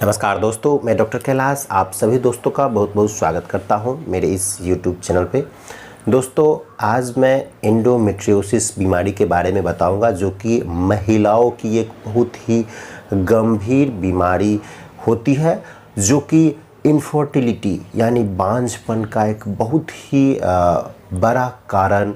नमस्कार दोस्तों, मैं डॉक्टर कैलाश आप सभी दोस्तों का बहुत बहुत स्वागत करता हूं मेरे इस YouTube चैनल पे। दोस्तों, आज मैं एंडोमेट्रियोसिस बीमारी के बारे में बताऊंगा, जो कि महिलाओं की एक बहुत ही गंभीर बीमारी होती है, जो कि इनफर्टिलिटी यानी बांझपन का एक बहुत ही बड़ा कारण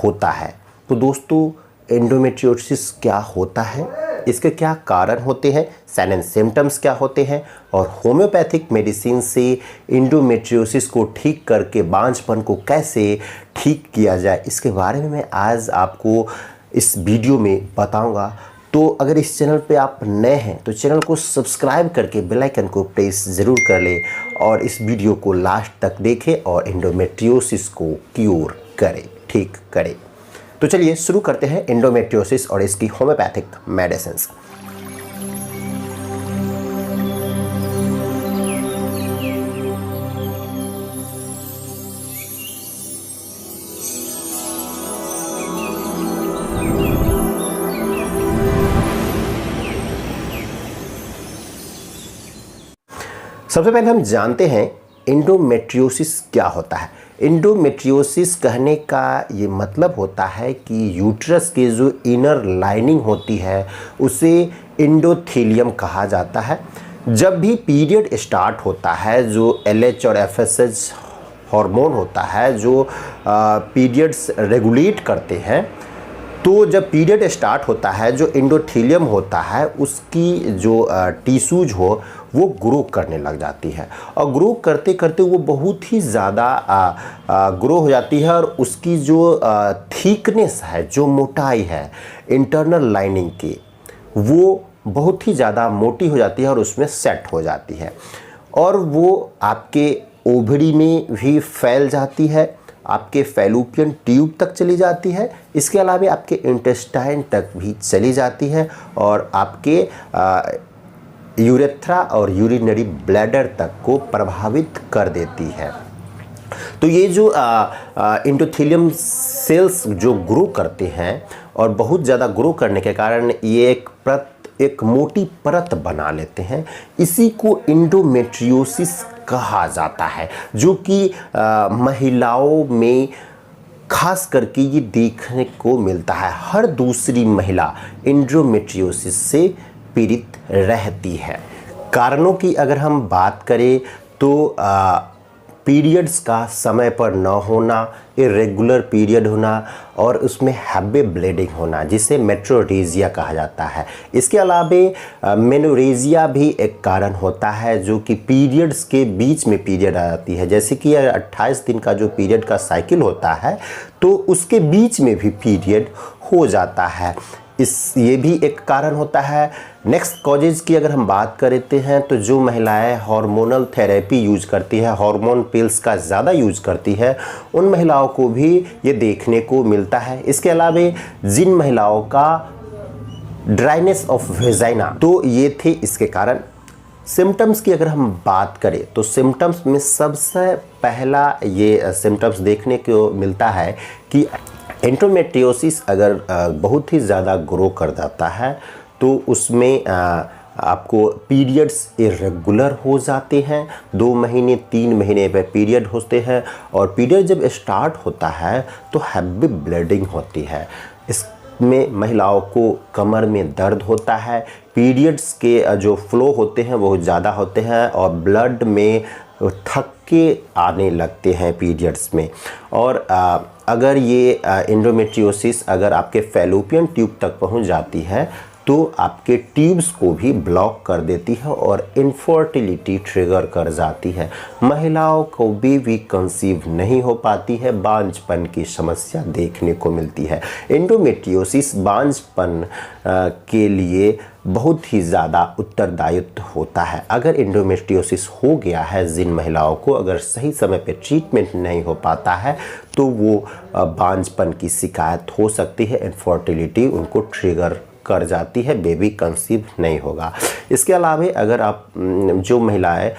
होता है। तो दोस्तों, एंडोमेट्रियोसिस क्या होता है, इसके क्या कारण होते हैं, साइन एंड सिम्टम्स क्या होते हैं, और होम्योपैथिक मेडिसिन से एंडोमेट्रियोसिस को ठीक करके बांझपन को कैसे ठीक किया जाए, इसके बारे में मैं आज आपको इस वीडियो में बताऊंगा। तो अगर इस चैनल पे आप नए हैं तो चैनल को सब्सक्राइब करके बेल आइकन को प्रेस ज़रूर कर लें और इस वीडियो को लास्ट तक देखें और एंडोमेट्रियोसिस को क्योर करें, ठीक करें। तो चलिए शुरू करते हैं एंडोमेट्रियोसिस और इसकी होम्योपैथिक मेडिसिन्स। सबसे पहले हम जानते हैं एंडोमेट्रियोसिस क्या होता है। एंडोमेट्रियोसिस कहने का ये मतलब होता है कि यूट्रस के जो इनर लाइनिंग होती है उसे एंडोथेलियम कहा जाता है। जब भी पीरियड स्टार्ट होता है, जो LH और FSH हार्मोन होता है जो पीरियड्स रेगुलेट करते हैं, तो जब पीरियड स्टार्ट होता है जो एंडोथेलियम होता है उसकी जो टिश्यूज हो वो ग्रो करने लग जाती है, और ग्रो करते करते वो बहुत ही ज़्यादा ग्रो हो जाती है, और उसकी जो थिकनेस है, जो मोटाई है इंटरनल लाइनिंग की, वो बहुत ही ज़्यादा मोटी हो जाती है और उसमें सेट हो जाती है, और वो आपके ओवरी में भी फैल जाती है, आपके फैलोपियन ट्यूब तक चली जाती है, इसके अलावा आपके इंटेस्टाइन तक भी चली जाती है, और आपके यूरेथ्रा और यूरिनरी ब्लैडर तक को प्रभावित कर देती है। तो ये जो एंडोथेलियम सेल्स जो ग्रो करते हैं और बहुत ज़्यादा ग्रो करने के कारण ये एक मोटी परत बना लेते हैं, इसी को एंडोमेट्रियोसिस कहा जाता है, जो कि महिलाओं में खास करके ये देखने को मिलता है। हर दूसरी महिला एंडोमेट्रियोसिस से पीड़ित रहती है। कारणों की अगर हम बात करें तो पीरियड्स का समय पर न होना, इरेगुलर पीरियड होना, और उसमें हैवी ब्लीडिंग होना, जिसे मेट्रोरेजिया कहा जाता है। इसके अलावा मेनोरेजिया भी एक कारण होता है, जो कि पीरियड्स के बीच में पीरियड आ जाती है। जैसे कि 28 दिन का जो पीरियड का साइकिल होता है तो उसके बीच में भी पीरियड हो जाता है, ये भी एक कारण होता है। नेक्स्ट कॉजेज की अगर हम बात करते हैं तो जो महिलाएं हार्मोनल थेरेपी यूज करती है, हार्मोन पिल्स का ज़्यादा यूज करती है, उन महिलाओं को भी ये देखने को मिलता है। इसके अलावा जिन महिलाओं का ड्राइनेस ऑफ वेजाइना, तो ये थे इसके कारण। सिम्टम्स की अगर हम बात करें तो सिम्टम्स में सबसे पहला ये सिम्टम्स देखने को मिलता है कि एंडोमेट्रियोसिस अगर बहुत ही ज़्यादा ग्रो कर जाता है तो उसमें आपको पीरियड्स इरेगुलर हो जाते हैं। 2 महीने 3 महीने पे पीरियड होते हैं, और पीरियड जब स्टार्ट होता है तो हैवी ब्लीडिंग होती है। इसमें महिलाओं को कमर में दर्द होता है, पीरियड्स के जो फ्लो होते हैं वो ज़्यादा होते हैं, और ब्लड में थक्के आने लगते हैं पीरियड्स में। और अगर ये एंडोमेट्रियोसिस अगर आपके फैलोपियन ट्यूब तक पहुंच जाती है तो आपके ट्यूब्स को भी ब्लॉक कर देती है और इनफर्टिलिटी ट्रिगर कर जाती है। महिलाओं को भी कंसीव नहीं हो पाती है, बांझपन की समस्या देखने को मिलती है। एंडोमेट्रियोसिस बांझपन के लिए बहुत ही ज़्यादा उत्तरदायित्व होता है। अगर एंडोमेट्रियोसिस हो गया है जिन महिलाओं को, अगर सही समय पे ट्रीटमेंट नहीं हो पाता है तो वो बांझपन की शिकायत हो सकती है, इनफर्टिलिटी उनको ट्रिगर कर जाती है, बेबी कंसीव नहीं होगा। इसके अलावा अगर आप जो महिलाएं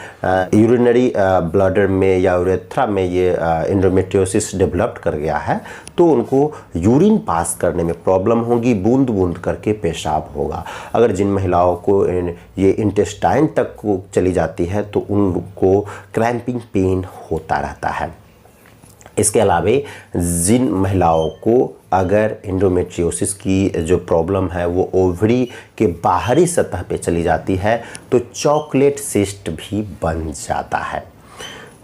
यूरिनरी ब्लैडर में या यूरेथ्रा में ये एंडोमेट्रियोसिस डेवलप्ड कर गया है तो उनको यूरिन पास करने में प्रॉब्लम होगी, बूंद बूंद करके पेशाब होगा। अगर जिन महिलाओं को ये इंटेस्टाइन तक को चली जाती है तो उनको क्रैम्पिंग पेन होता रहता है। इसके अलावा जिन महिलाओं को अगर एंडोमेट्रियोसिस की जो प्रॉब्लम है वो ओवरी के बाहरी सतह पे चली जाती है तो चॉकलेट सिस्ट भी बन जाता है।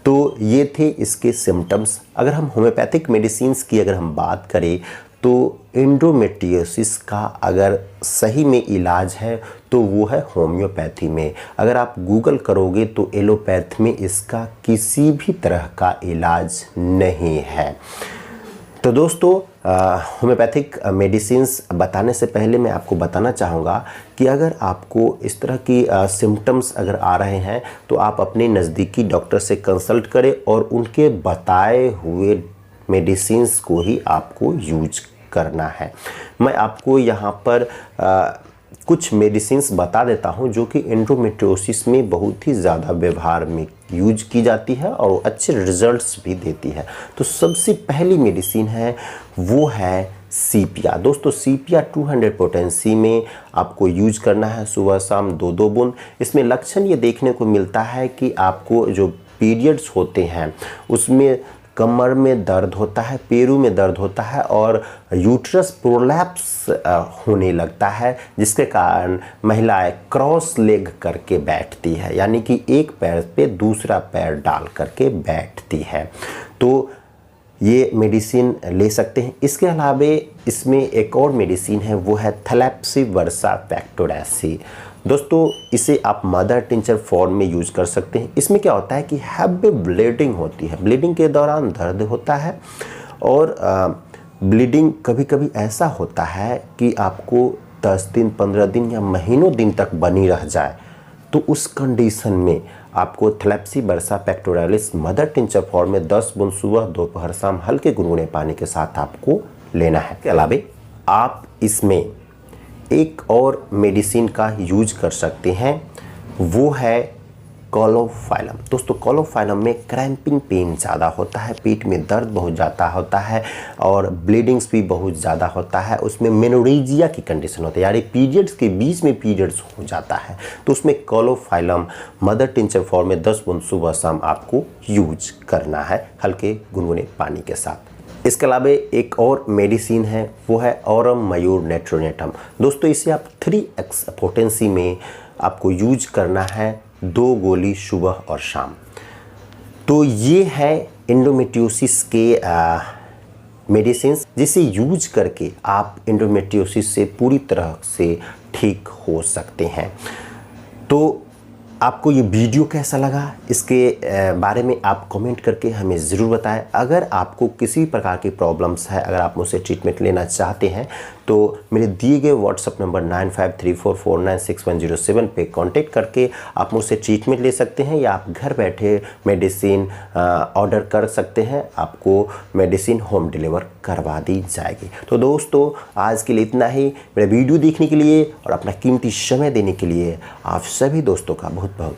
तो ये थे इसके सिम्टम्स। अगर हम होम्योपैथिक मेडिसिन्स की अगर हम बात करें तो एंडोमेट्रियोसिस का अगर सही में इलाज है तो वो है होम्योपैथी में। अगर आप गूगल करोगे तो एलोपैथ में इसका किसी भी तरह का इलाज नहीं है। तो दोस्तों होम्योपैथिक मेडिसिन्स बताने से पहले मैं आपको बताना चाहूँगा कि अगर आपको इस तरह की सिम्टम्स अगर आ रहे हैं तो आप अपने नज़दीकी डॉक्टर से कंसल्ट करें और उनके बताए हुए मेडिसिन्स को ही आपको यूज करना है। मैं आपको यहाँ पर कुछ मेडिसिन्स बता देता हूँ जो कि एंडोमेट्रियोसिस में बहुत ही ज़्यादा व्यवहार में यूज की जाती है और अच्छे रिजल्ट्स भी देती है। तो सबसे पहली मेडिसिन है वो है सीपिया। दोस्तों सीपिया 200 पोटेंसी में आपको यूज करना है सुबह शाम 2-2 बूंद। इसमें लक्षण ये देखने को मिलता है कि आपको जो पीरियड्स होते हैं उसमें कमर में दर्द होता है, पैरों में दर्द होता है और यूट्रस प्रोलैप्स होने लगता है, जिसके कारण महिलाएं क्रॉस लेग करके बैठती है, यानी कि एक पैर पे दूसरा पैर डाल करके बैठती है। तो ये मेडिसिन ले सकते हैं। इसके अलावा इसमें एक और मेडिसिन है वो है थैलेप्सी वर्सा पैक्टोरेसी। दोस्तों इसे आप मदर टिंचर फॉर्म में यूज कर सकते हैं। इसमें क्या होता है कि हैवी ब्लीडिंग होती है, ब्लीडिंग के दौरान दर्द होता है और ब्लीडिंग कभी कभी ऐसा होता है कि आपको 10 दिन 15 दिन या महीनों दिन तक बनी रह जाए। तो उस कंडीशन में आपको थैलेप्सी वर्सा पैक्टोरेलिस मदर टिंचर फॉर्म में 10 बूंद सुबह दोपहर शाम हल्के गुनगुने पानी के साथ आपको लेना है। इसके अलावा आप इसमें एक और मेडिसिन का यूज कर सकते हैं वो है कोलोफाइलम। दोस्तों कोलोफाइलम में क्रैम्पिंग पेन ज़्यादा होता है, पेट में दर्द बहुत ज़्यादा होता है और ब्लीडिंग्स भी बहुत ज़्यादा होता है। उसमें मेनोरेजिया की कंडीशन होती है, यानी पीरियड्स के बीच में पीरियड्स हो जाता है। तो उसमें कोलोफाइलम मदर टिंचर फॉर्म में 10 बूंद सुबह शाम आपको यूज करना है हल्के गुनगुने पानी के साथ। इसके अलावा एक और मेडिसिन है वो है ऑरम मयूर नेट्रोनेटम। दोस्तों इसे आप 3x पोटेंसी में आपको यूज करना है 2 गोली सुबह और शाम। तो ये है एंडोमेट्रियोसिस के मेडिसिन्स जिसे यूज करके आप एंडोमेट्रियोसिस से पूरी तरह से ठीक हो सकते हैं। तो आपको ये वीडियो कैसा लगा इसके बारे में आप कमेंट करके हमें ज़रूर बताएं। अगर आपको किसी प्रकार की प्रॉब्लम्स है, अगर आप मुझसे ट्रीटमेंट लेना चाहते हैं तो मेरे दिए गए व्हाट्सएप नंबर 9534496107 पे कांटेक्ट करके आप मुझसे ट्रीटमेंट ले सकते हैं या आप घर बैठे मेडिसिन ऑर्डर कर सकते हैं। आपको मेडिसिन होम डिलीवर करवा दी जाएगी। तो दोस्तों आज के लिए इतना ही। मेरा वीडियो देखने के लिए और अपना कीमती समय देने के लिए आप सभी दोस्तों का बहुत बहुत